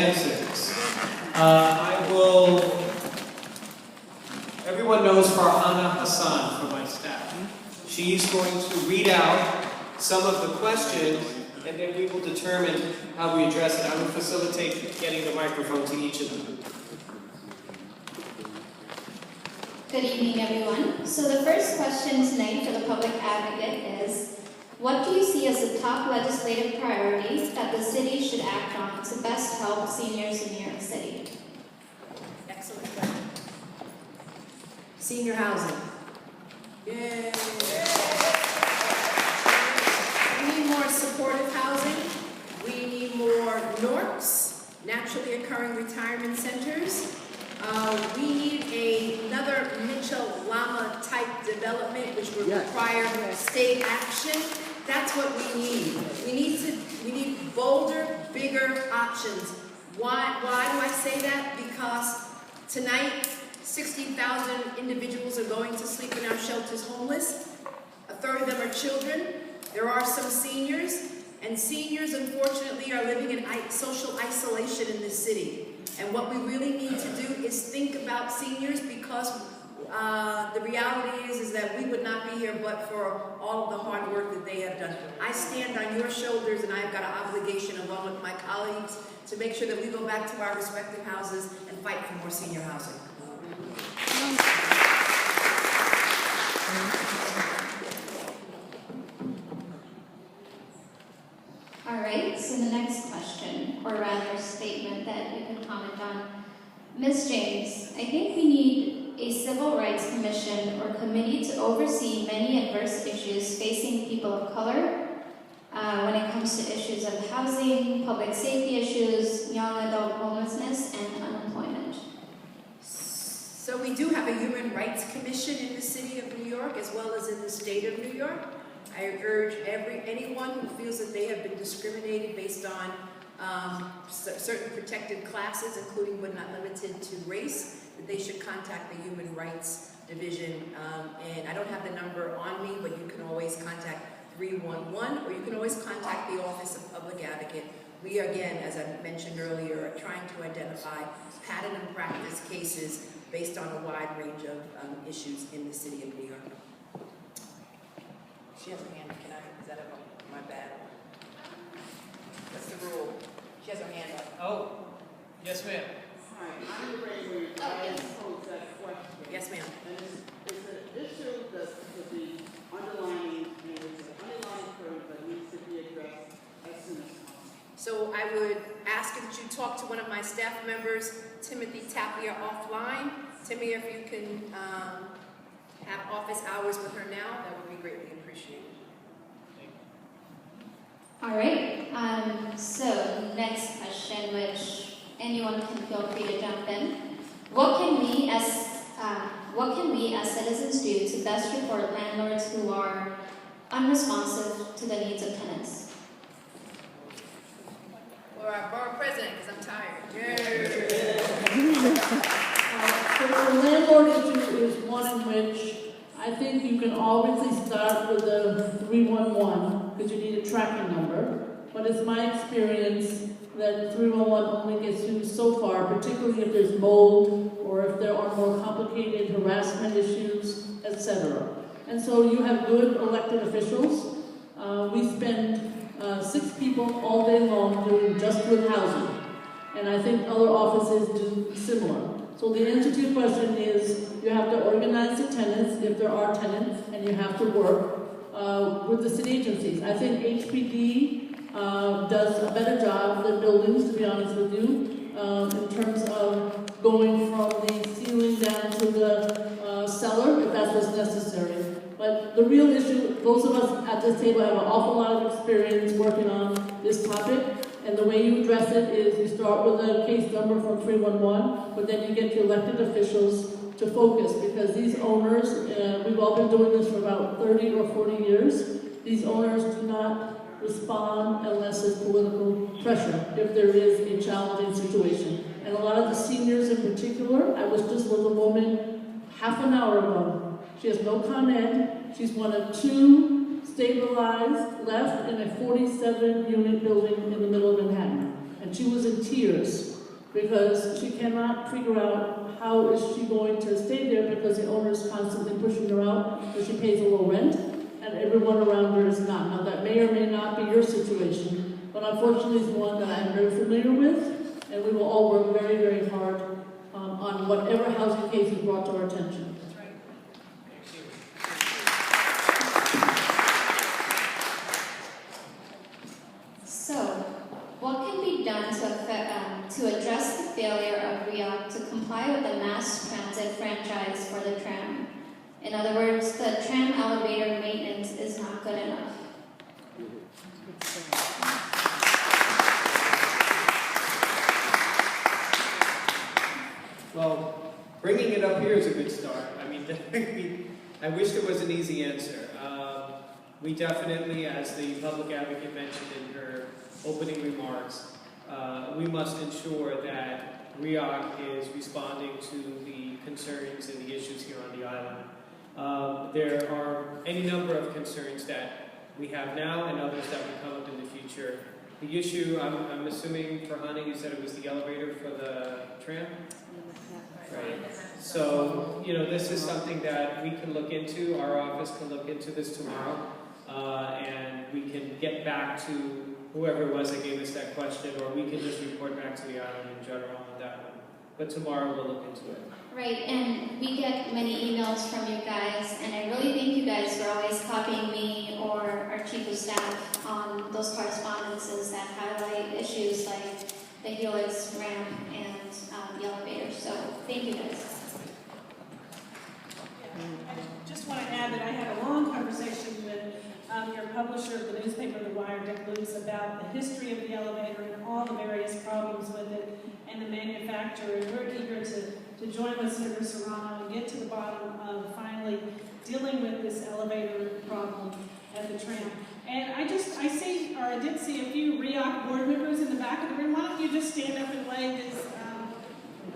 answers. Everyone knows Farhana Hassan from my staff. She's going to read out some of the questions, and then we will determine how we address it. I will facilitate getting the microphone to each of them. Good evening, everyone. So the first question tonight for the public advocate is, what do you see as the top legislative priorities that the city should act on to best help seniors in New York City? Excellent question. Senior housing. Yay! We need more supportive housing. We need more NORCs, naturally occurring retirement centers. We need another Mitchell-Lama type development, which would require state action. That's what we need. We need bolder, bigger options. Why do I say that? Because tonight, 60,000 individuals are going to sleep in our shelters homeless. A third of them are children. There are some seniors, and seniors, unfortunately, are living in social isolation in this city. And what we really need to do is think about seniors, because the reality is that we would not be here but for all of the hard work that they have done. I stand on your shoulders, and I've got an obligation along with my colleagues to make sure that we go back to our respective houses and fight for more senior housing. All right, so the next question, or rather statement that you can comment on. Ms. James, I think we need a civil rights commission or committee to oversee many adverse issues facing people of color when it comes to issues of housing, public safety issues, young adult homelessness, and unemployment. So we do have a human rights commission in the city of New York as well as in the state of New York. I urge anyone who feels that they have been discriminated based on certain protected classes, including but not limited to race, that they should contact the Human Rights Division. And I don't have the number on me, but you can always contact 311, or you can always contact the Office of Public Advocate. We, again, as I mentioned earlier, are trying to identify pattern and practice cases based on a wide range of issues in the city of New York. She has her hand. Is that my bad? That's the rule. She has her hand up. Oh, yes, ma'am. Hi, I'm Brewer. I pose that question. Yes, ma'am. And it's an issue that the underlying curve that needs to be addressed as soon as possible. So I would ask that you talk to one of my staff members, Timothy Tapia, offline. Timmy, if you can have office hours with her now, that would be greatly appreciated. All right, so next question, which anyone can feel free to jump in. What can we as citizens do to best report landlords who are unresponsive to the needs of tenants? Or our borough president, because I'm tired. So the landlord issue is one in which I think you can obviously start with the 311 because you need a tracking number. But it's my experience that 311 only gets you so far, particularly if there's mold or if there are more complicated harassment issues, etc. And so you have good elected officials. We spend 6 people all day long doing just with housing. And I think other offices do similar. So the answer to your question is you have to organize the tenants if there are tenants, and you have to work with the city agencies. I think HPD does a better job than buildings, to be honest with you, in terms of going from the ceiling down to the cellar, if that's what's necessary. But the real issue, those of us at this table have an awful lot of experience working on this topic. And the way you address it is you start with a case number from 311, but then you get your elected officials to focus, because these owners, we've all been doing this for about 30 or 40 years, these owners do not respond unless there's political pressure, if there is a challenging situation. And a lot of the seniors in particular, I was just with a woman half an hour ago. She has no Con Ed. She's one of 2 stabilized, left in a 47-unit building in the middle of Manhattan. And she was in tears because she cannot figure out how is she going to stay there because the owner is constantly pushing her out because she pays a low rent and everyone around her is not. Now that may or may not be your situation, but unfortunately it's one that I'm very familiar with, and we will all work very, very hard on whatever housing case is brought to our attention. So, what can be done to address the failure of REOC to comply with the mass transit franchise for the tram? In other words, the tram elevator maintenance is not good enough. Well, bringing it up here is a good start. I mean, I wish there was an easy answer. We definitely, as the public advocate mentioned in her opening remarks, we must ensure that REOC is responding to the concerns and the issues here on the island. There are any number of concerns that we have now and others that will come up in the future. The issue, I'm assuming for Honey, you said it was the elevator for the tram? Right. So, you know, this is something that we can look into. Our office can look into this tomorrow. And we can get back to whoever it was that gave us that question, or we can just report back to the island in general on that one. But tomorrow we'll look into it. Right, and we get many emails from you guys, and I really thank you guys for always copying me or our chief of staff on those correspondences that highlight issues like the Helix ramp and the elevator. So thank you guys. I just want to add that I had a long conversation with your publisher of the newspaper, The Wire, Dick Lewis, about the history of the elevator and all the various problems with it and the manufacturer. And we're eager to join with Senator Serrano and get to the bottom of finally dealing with this elevator problem at the tram. And I did see a few REOC board members in the back of the room. Why don't you just stand up and wave?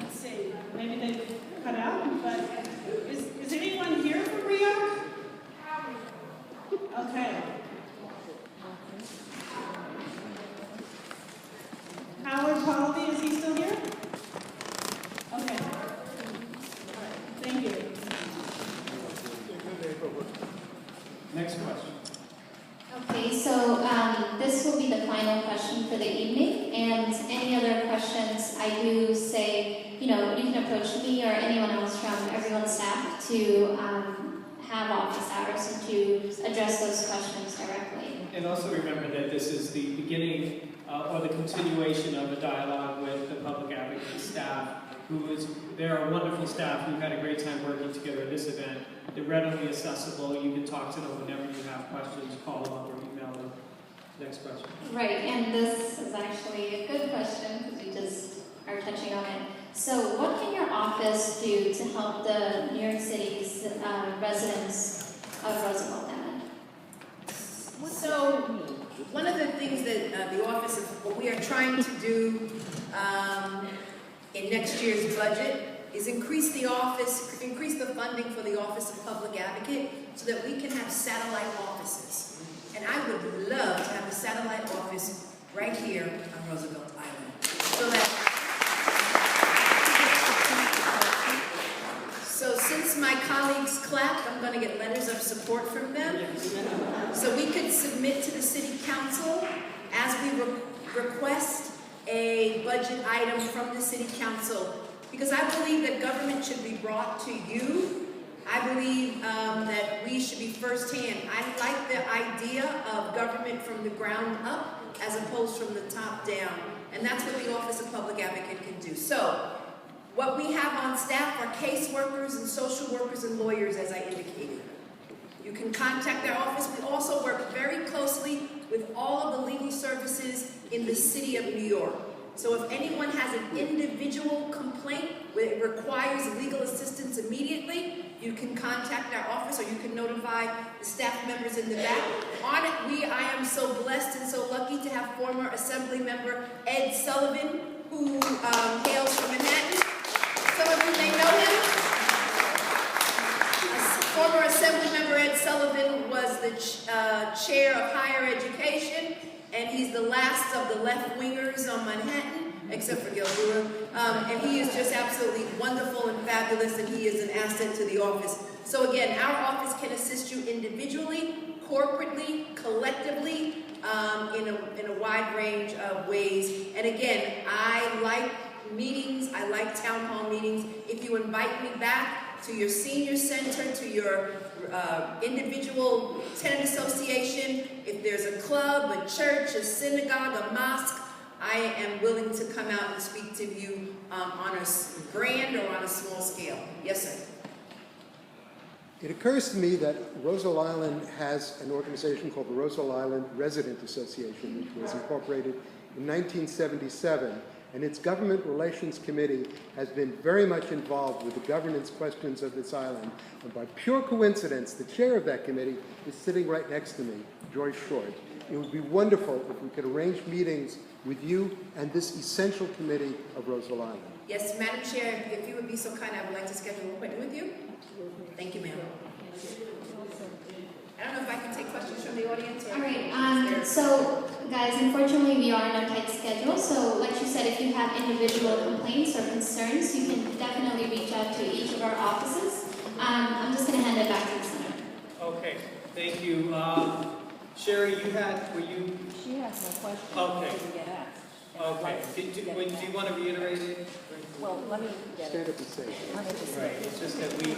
Let's see, maybe they cut out, but is anyone here from REOC? Okay. Howard Polity, is he still here? Okay. Thank you. Next question. Okay, so this will be the final question for the evening, and any other questions, I do say, you know, you can approach me or anyone else from everyone's staff to have office hours and to address those questions directly. And also remember that this is the beginning or the continuation of a dialogue with the public advocate staff, they're a wonderful staff who've had a great time working together at this event. They're readily accessible. You can talk to them whenever you have questions, call them up or email them. Next question. Right, and this is actually a good question because we just are touching on it. So what can your office do to help the New York City's residents of Roosevelt Island? So, one of the things that the office, what we are trying to do in next year's budget is increase the funding for the Office of Public Advocate so that we can have satellite offices. And I would love to have a satellite office right here on Roosevelt Island. So since my colleagues clapped, I'm going to get letters of support from them. So we could submit to the City Council as we request a budget item from the City Council, because I believe that government should be brought to you. I believe that we should be firsthand. I like the idea of government from the ground up as opposed from the top down, and that's what the Office of Public Advocate can do. So, what we have on staff are caseworkers and social workers and lawyers, as I indicated. You can contact our office. We also work very closely with all of the legal services in the city of New York. So if anyone has an individual complaint where it requires legal assistance immediately, you can contact our office or you can notify the staff members in the back. On it, I am so blessed and so lucky to have former Assembly Member Ed Sullivan, who hails from Manhattan. Some of you may know him. Former Assembly Member Ed Sullivan was the chair of higher education, and he's the last of the left-wingers on Manhattan. except for Gale Brewer. And he is just absolutely wonderful and fabulous, and he is an asset to the office. So again, our office can assist you individually, corporately, collectively, in a wide range of ways. And again, I like meetings, I like town hall meetings. If you invite me back to your senior center, to your individual tenant association, if there's a club, a church, a synagogue, a mosque, I am willing to come out and speak to you on a grand or on a small scale. Yes, sir. It occurs to me that Roselle Island has an organization called the Roselle Island Resident Association, which was incorporated in 1977, and its Government Relations Committee has been very much involved with the governance questions of this island. And by pure coincidence, the chair of that committee is sitting right next to me, Joyce Short. It would be wonderful if we could arrange meetings with you and this essential committee of Roselle Island. Yes, Madam Chair, if you would be so kind, I would like to schedule an appointment with you. Thank you, ma'am. I don't know if I can take questions from the audience. All right, so guys, unfortunately we are on a tight schedule, so like you said, if you have individual complaints or concerns, you can definitely reach out to each of our offices. I'm just going to hand it back to the center. Okay, thank you. Sherry, were you? She has no question. Okay. She didn't get asked. Okay, do you want to reiterate it? Well, let me get Stand it. up and say it. Let me just Right, it's just that we,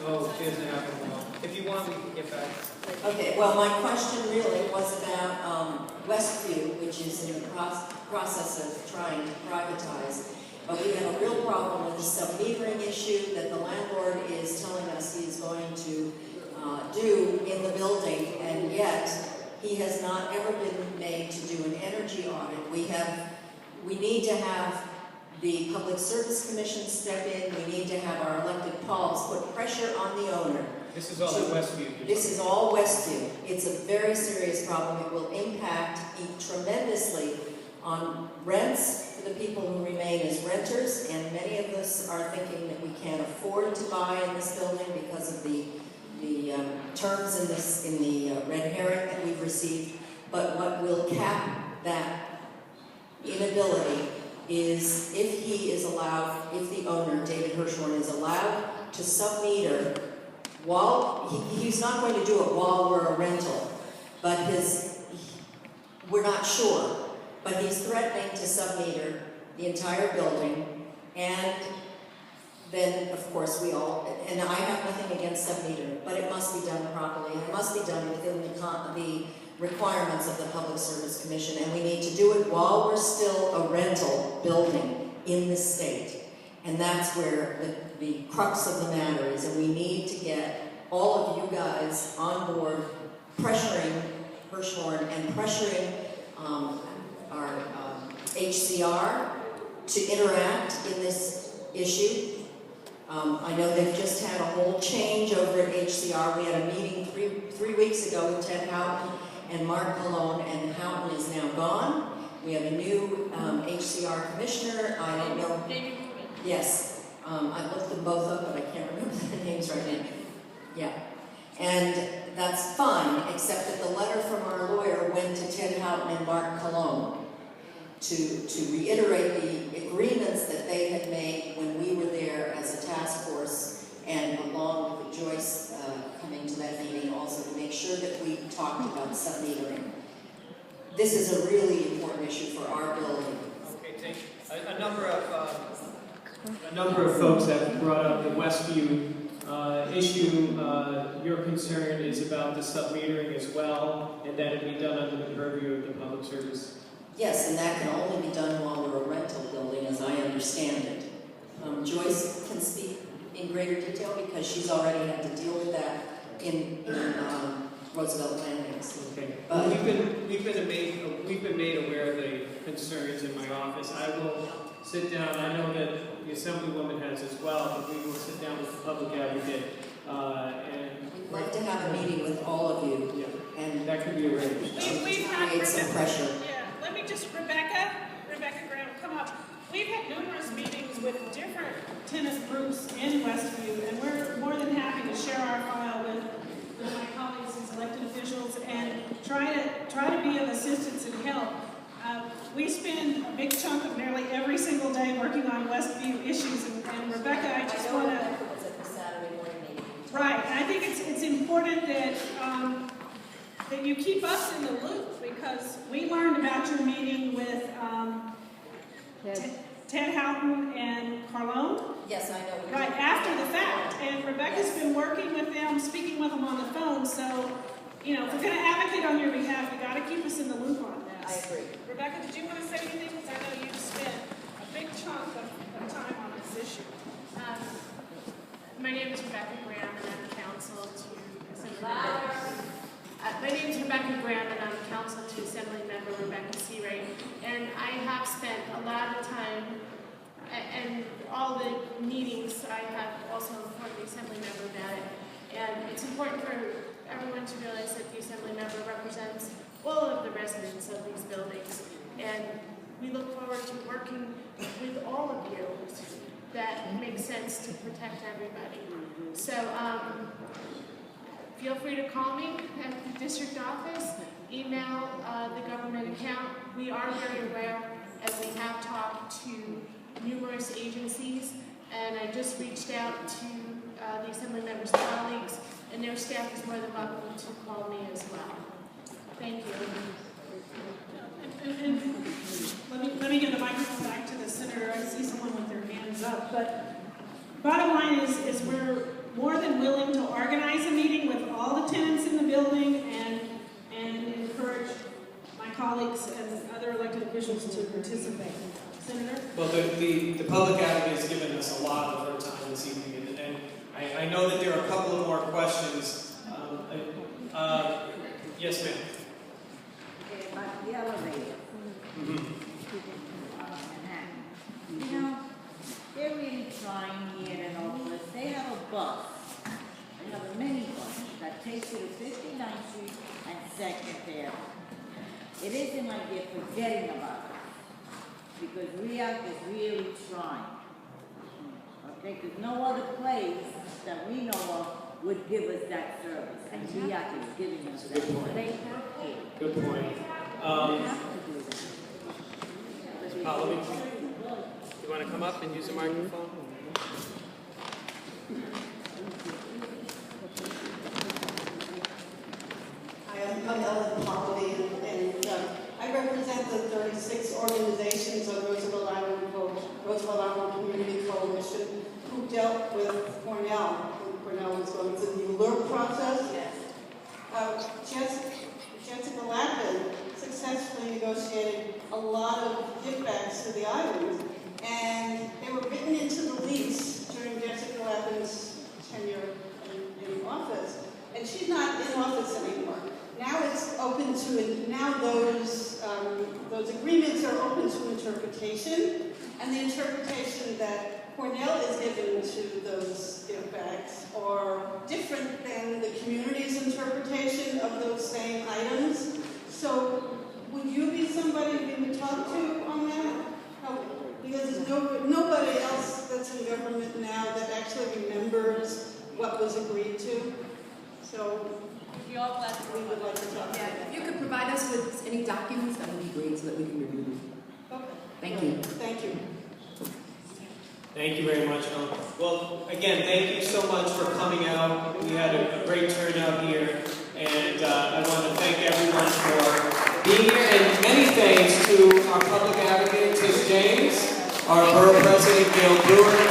oh, she doesn't have a wall. If you want, we can get back. Okay, well, my question really was about Westview, which is in the process of trying to privatize. But we have a real problem with the sub-metering issue that the landlord is telling us he is going to do in the building, and yet he has not ever been made to do an energy audit. We need to have the Public Service Commission step in. We need to have our elected pols put pressure on the owner. This is all the Westview. This is all Westview. It's a very serious problem. It will impact tremendously on rents for the people who remain as renters, and many of us are thinking that we can't afford to buy in this building because of the terms in the red herring that we've received. But what will cap that inability is if the owner, David Hirschhorn, is allowed to sub-meter while, he's not going to do it while we're a rental, but we're not sure, but he's threatening to sub-meter the entire building, and then, of course, and I have nothing against sub-meter, but it must be done properly, and it must be done within the requirements of the Public Service Commission, and we need to do it while we're still a rental building in this state. And that's where the crux of the matter is, and we need to get all of you guys on board pressuring Hirschhorn and pressuring our HCR to interact in this issue. I know they've just had a whole change over at HCR. We had a meeting three weeks ago with Ted Houghton and Mark Malone, and Houghton is now gone. We have a new HCR commissioner. I don't know. Yes. I looked them both up, but I can't remember the names right now. Yeah. And that's fine, except that the letter from our lawyer went to Ted Houghton and Mark Malone to reiterate the agreements that they had made when we were there as a task force, and along with Joyce coming to that meeting also to make sure that we talked about sub-metering. This is a really important issue for our building. Okay, thank you. A number of folks have brought up the Westview issue. Your concern is about the sub-metering as well, and that it be done under the purview of the Public Service. Yes, and that can only be done while we're a rental building, as I understand it. Joyce can speak in greater detail because she's already had to deal with that in Roosevelt Landings. Okay. But we've been made aware of the concerns in my office. I will sit down. I know that the Assemblywoman has as well, but we will sit down with the public advocate and we'd like to have a meeting with all of you. Yeah. And that could be arranged. We've had create some pressure. Yeah, let me just, Rebecca Graham, come up. We've had numerous meetings with different tenant groups in Westview, and we're more than happy to share our file with my colleagues as elected officials and try to try to be of assistance and help. We spend a big chunk of nearly every single day working on Westview issues, and Rebecca, I just want to... was at the Saturday morning meeting. Right, and I think it's important that that you keep us in the loop, because we learned about your meeting with Ted Houghton and Carlone. Yes, I know. Right, after the fact, and Rebecca's been working with them, speaking with them on the phone, so, you know, if we're going to advocate on your behalf, you got to keep us in the loop on this. I agree. Rebecca, did you want to say anything? Because I know you've spent a big chunk of time on this issue. My name is Rebecca Graham, and I'm counsel to Assemblymember. My name is Rebecca Graham, and I'm counsel to Assemblymember Rebecca Seawright. And I have spent a lot of time, and all the meetings I have also informed the Assemblymember about it. And it's important for everyone to realize that the Assemblymember represents all of the residents of these buildings. And we look forward to working with all of you that makes sense to protect everybody. So feel free to call me at the district office, email the government account. We are very aware, as we have talked to numerous agencies, and I just reached out to the Assembly members' colleagues, and their staff is more than welcome to call me as well. Thank you. And let me give the microphone back to the senator. I see someone with their hands up, but bottom line is we're more than willing to organize a meeting with all the tenants in the building and encourage my colleagues and other elected officials to participate. Senator? Well, the public advocate has given us a lot of her time this evening, and I know that there are a couple of more questions. Yes, ma'am. About the elevator. You know, they're really trying here in Oakland. They have a bus. They have a mini bus that takes you to 59th Street and 2nd Avenue. It isn't like they're forgetting about it, because REAC is really trying. Okay, because no other place that we know of would give us that service, and REAC is giving us that. They have to. Good point. You want to come up and use the microphone? I'm Ellen Poverty, and I represent the 36 organizations on Roosevelt Island Community Coalition who dealt with Cornell. Cornell was going through the alert process. Jessica Lappin successfully negotiated a lot of givebacks to the island, and they were written into the lease during Jessica Lappin's tenure in office. And she's not in office anymore. Now it's open to, now those agreements are open to interpretation, and the interpretation that Cornell is given to those givebacks are different than the community's interpretation of those same items. So would you be somebody we would talk to on that? Because there's nobody else that's in government now that actually remembers what was agreed to. So we would like to talk. Yeah, if you could provide us with any documents, that would be great, so that we can review them. Okay. Thank you. Thank you. Thank you very much, Ellen. Well, again, thank you so much for coming out. We had a great turnout here, and I want to thank everyone for being here, and many thanks to our public advocate, Tish James, our Borough President, Gale Brewer,